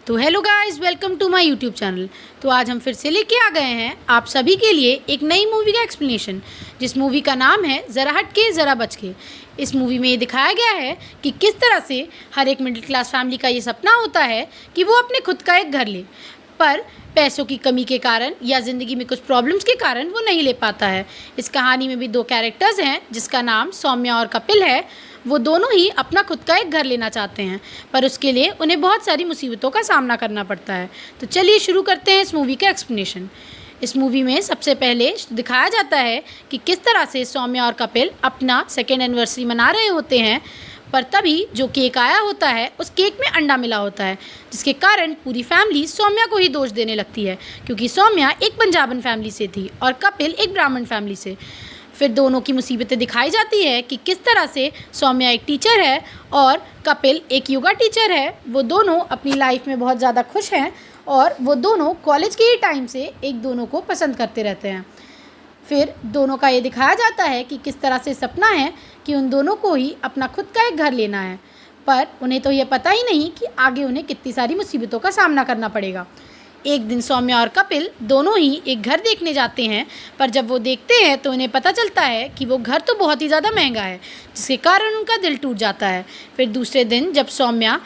तो hello guys, welcome to my YouTube channel. तो आज हम फिर से लेके आ गए हैं आप सभी के लिए एक नई मूवी का एक्सप्लेनेशन, जिस मूवी का नाम है ज़रा हट के ज़रा बच के। इस मूवी में ये दिखाया गया है कि किस तरह से हर एक मिडिल क्लास फैमिली का ये सपना होता है कि वो अपने खुद का एक घर ले, पर पैसों की कमी के कारण या ज़िंदगी में कुछ प्रॉब्लम्स के कारण वो नहीं ले पाता है। इस कहानी में भी दो कैरेक्टर्स हैं जिसका नाम सौम्या और कपिल है। वो दोनों ही अपना खुद का एक घर लेना चाहते हैं, पर उसके लिए उन्हें बहुत सारी मुसीबतों का सामना करना पड़ता है। तो चलिए शुरू करते हैं इस मूवी का एक्सप्लेनेशन। इस मूवी में सबसे पहले दिखाया जाता है कि किस तरह से सौम्या और कपिल अपना सेकेंड एनिवर्सरी मना रहे होते हैं, पर तभी जो केक आया होता है उस केक में अंडा मिला होता है, जिसके कारण पूरी फैमिली सौम्या को ही दोष देने लगती है, क्योंकि सौम्या एक पंजाबन फैमिली से थी और कपिल एक ब्राह्मण फैमिली से। फिर दोनों की मुसीबतें दिखाई जाती है कि किस तरह से सौम्या एक टीचर है और कपिल एक योगा टीचर है। वो दोनों अपनी लाइफ में बहुत ज़्यादा खुश हैं और वो दोनों कॉलेज के ही टाइम से एक दोनों को पसंद करते रहते हैं। फिर दोनों का ये दिखाया जाता है कि किस तरह से सपना है कि उन दोनों को ही अपना खुद का एक घर लेना है, पर उन्हें तो ये पता ही नहीं कि आगे उन्हें कितनी सारी मुसीबतों का सामना करना पड़ेगा। एक दिन सौम्या और कपिल दोनों ही एक घर देखने जाते हैं, पर जब वो देखते हैं तो उन्हें पता चलता है कि वो घर तो बहुत ही ज़्यादा महंगा है, जिसके कारण उनका दिल टूट जाता है। फिर दूसरे दिन जब सौम्या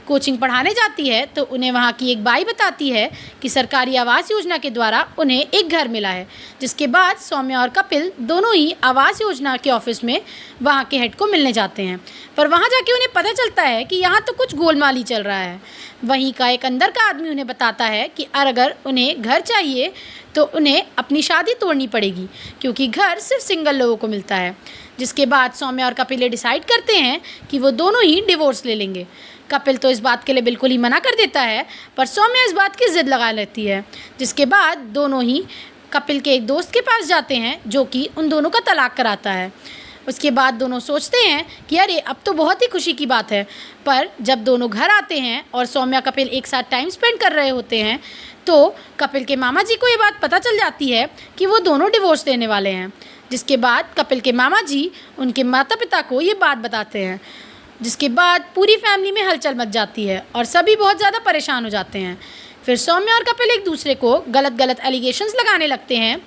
कोचिंग पढ़ाने जाती है तो उन्हें वहाँ की एक बाई बताती है कि सरकारी आवास योजना के द्वारा उन्हें एक घर मिला है, जिसके बाद सौम्या और कपिल दोनों ही आवास योजना के ऑफिस में वहाँ के हेड को मिलने जाते हैं। पर वहाँ जाके उन्हें पता चलता है कि यहाँ तो कुछ गोलमाल ही चल रहा है। वहीं का एक अंदर का आदमी उन्हें बताता है कि अगर उन्हें घर चाहिए तो उन्हें अपनी शादी तोड़नी पड़ेगी, क्योंकि घर सिर्फ सिंगल लोगों को मिलता है। जिसके बाद सौम्या और कपिल डिसाइड करते हैं कि वो दोनों ही डिवोर्स ले लेंगे। कपिल तो इस बात के लिए बिल्कुल ही मना कर देता है, पर सौम्या इस बात की ज़िद लगा लेती है। जिसके बाद दोनों ही कपिल के एक दोस्त के पास जाते हैं जो कि उन दोनों का तलाक कराता है। उसके बाद दोनों सोचते हैं कि अरे अब तो बहुत ही खुशी की बात है, पर जब दोनों घर आते हैं और सौम्या कपिल एक साथ टाइम स्पेंड कर रहे होते हैं तो कपिल के मामा जी को ये बात पता चल जाती है कि वो दोनों डिवोर्स देने वाले हैं। जिसके बाद कपिल के मामा जी उनके माता पिता को ये बात बताते हैं, जिसके बाद पूरी फैमिली में हलचल मच जाती है और सभी बहुत ज़्यादा परेशान हो जाते हैं। फिर सौम्या और कपिल एक दूसरे को गलत गलत एलिगेशंस लगाने लगते हैं।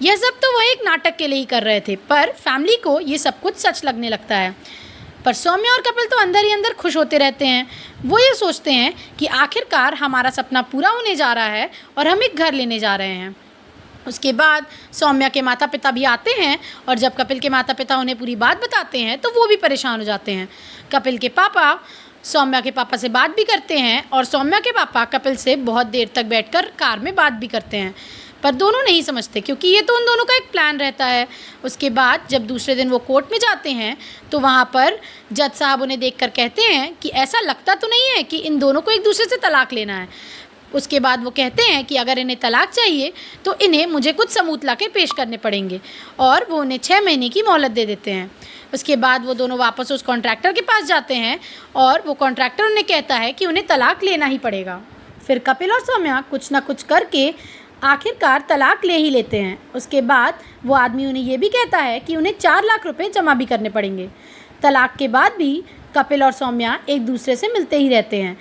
यह सब तो वह एक नाटक के लिए ही कर रहे थे, पर फैमिली को ये सब कुछ सच लगने लगता है। पर सौम्या और कपिल तो अंदर ही अंदर खुश होते रहते हैं। वो ये सोचते हैं कि आखिरकार हमारा सपना पूरा होने जा रहा है और हम एक घर लेने जा रहे हैं। उसके बाद सौम्या के माता पिता भी आते हैं और जब कपिल के माता पिता उन्हें पूरी बात बताते हैं तो वो भी परेशान हो जाते हैं। कपिल के पापा सौम्या के पापा से बात भी करते हैं और सौम्या के पापा कपिल से बहुत देर तक बैठकर कार में बात भी करते हैं, पर दोनों नहीं समझते क्योंकि ये तो उन दोनों का एक प्लान रहता है। उसके बाद जब दूसरे दिन वो कोर्ट में जाते हैं तो वहाँ पर जज साहब उन्हें देखकर कहते हैं कि ऐसा लगता तो नहीं है कि इन दोनों को एक दूसरे से तलाक लेना है। उसके बाद वो कहते हैं कि अगर इन्हें तलाक चाहिए तो इन्हें मुझे कुछ सबूत ला के पेश करने पड़ेंगे, और वो उन्हें 6 महीने की मोहलत दे देते हैं। उसके बाद वो दोनों वापस उस कॉन्ट्रैक्टर के पास जाते हैं और वो कॉन्ट्रैक्टर उन्हें कहता है कि उन्हें तलाक लेना ही पड़ेगा। फिर कपिल और सौम्या कुछ ना कुछ करके आखिरकार तलाक ले ही लेते हैं। उसके बाद वो आदमी उन्हें ये भी कहता है कि उन्हें 4 लाख रुपए जमा भी करने पड़ेंगे। तलाक के बाद भी कपिल और सौम्या एक दूसरे से मिलते ही रहते हैं।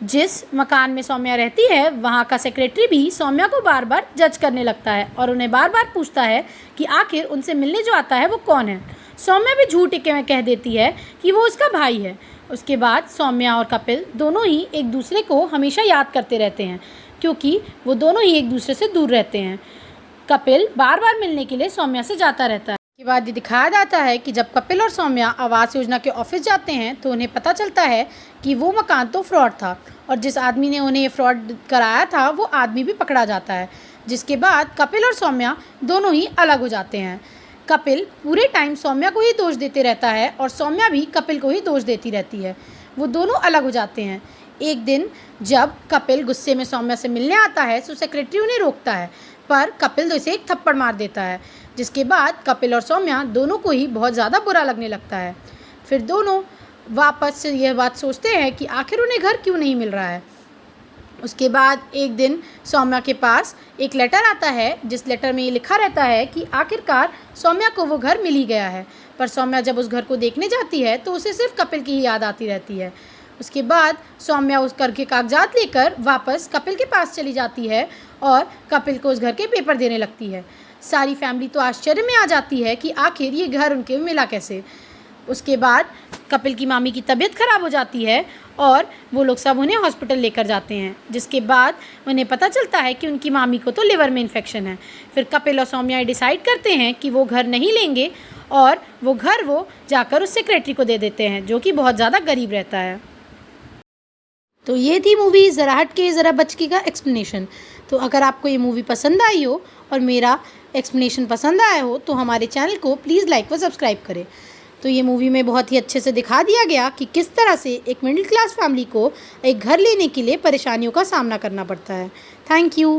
जिस मकान में सौम्या रहती है वहाँ का सेक्रेटरी भी सौम्या को बार बार जज करने लगता है और उन्हें बार बार पूछता है कि आखिर उनसे मिलने जो आता है वो कौन है। सौम्या भी झूठ में कह देती है कि वो उसका भाई है। उसके बाद सौम्या और कपिल दोनों ही एक दूसरे को हमेशा याद करते रहते हैं, क्योंकि वो दोनों ही एक दूसरे से दूर रहते हैं। कपिल बार बार मिलने के लिए सौम्या से जाता रहता है। के बाद ये दिखाया जाता है कि जब कपिल और सौम्या आवास योजना के ऑफिस जाते हैं तो उन्हें पता चलता है कि वो मकान तो फ्रॉड था और जिस आदमी ने उन्हें ये फ्रॉड कराया था वो आदमी भी पकड़ा जाता है। जिसके बाद कपिल और सौम्या दोनों ही अलग हो जाते हैं। कपिल पूरे टाइम सौम्या को ही दोष देते रहता है और सौम्या भी कपिल को ही दोष देती रहती है। वो दोनों अलग हो जाते हैं। एक दिन जब कपिल गुस्से में सौम्या से मिलने आता है तो सेक्रेटरी उन्हें रोकता है, पर कपिल उसे एक थप्पड़ मार देता है। जिसके बाद कपिल और सौम्या दोनों को ही बहुत ज़्यादा बुरा लगने लगता है। फिर दोनों वापस से यह बात सोचते हैं कि आखिर उन्हें घर क्यों नहीं मिल रहा है। उसके बाद एक दिन सौम्या के पास एक लेटर आता है, जिस लेटर में ये लिखा रहता है कि आखिरकार सौम्या को वो घर मिल ही गया है। पर सौम्या जब उस घर को देखने जाती है तो उसे सिर्फ कपिल की ही याद आती रहती है। उसके बाद सौम्या उस घर के कागजात लेकर वापस कपिल के पास चली जाती है और कपिल को उस घर के पेपर देने लगती है। सारी फैमिली तो आश्चर्य में आ जाती है कि आखिर ये घर उनके मिला कैसे। उसके बाद कपिल की मामी की तबीयत ख़राब हो जाती है और वो लोग सब उन्हें हॉस्पिटल लेकर जाते हैं, जिसके बाद उन्हें पता चलता है कि उनकी मामी को तो लिवर में इन्फेक्शन है। फिर कपिल और सौम्या डिसाइड करते हैं कि वो घर नहीं लेंगे और वो जाकर उस सेक्रेटरी को दे देते हैं, जो कि बहुत ज़्यादा गरीब रहता है। तो ये थी मूवी ज़रा हट के ज़रा बच के का एक्सप्लेनेशन। तो अगर आपको ये मूवी पसंद आई हो और मेरा एक्सप्लेनेशन पसंद आया हो तो हमारे चैनल को प्लीज़ लाइक व सब्सक्राइब करें। तो ये मूवी में बहुत ही अच्छे से दिखा दिया गया कि किस तरह से एक मिडिल क्लास फैमिली को एक घर लेने के लिए परेशानियों का सामना करना पड़ता है। Thank you.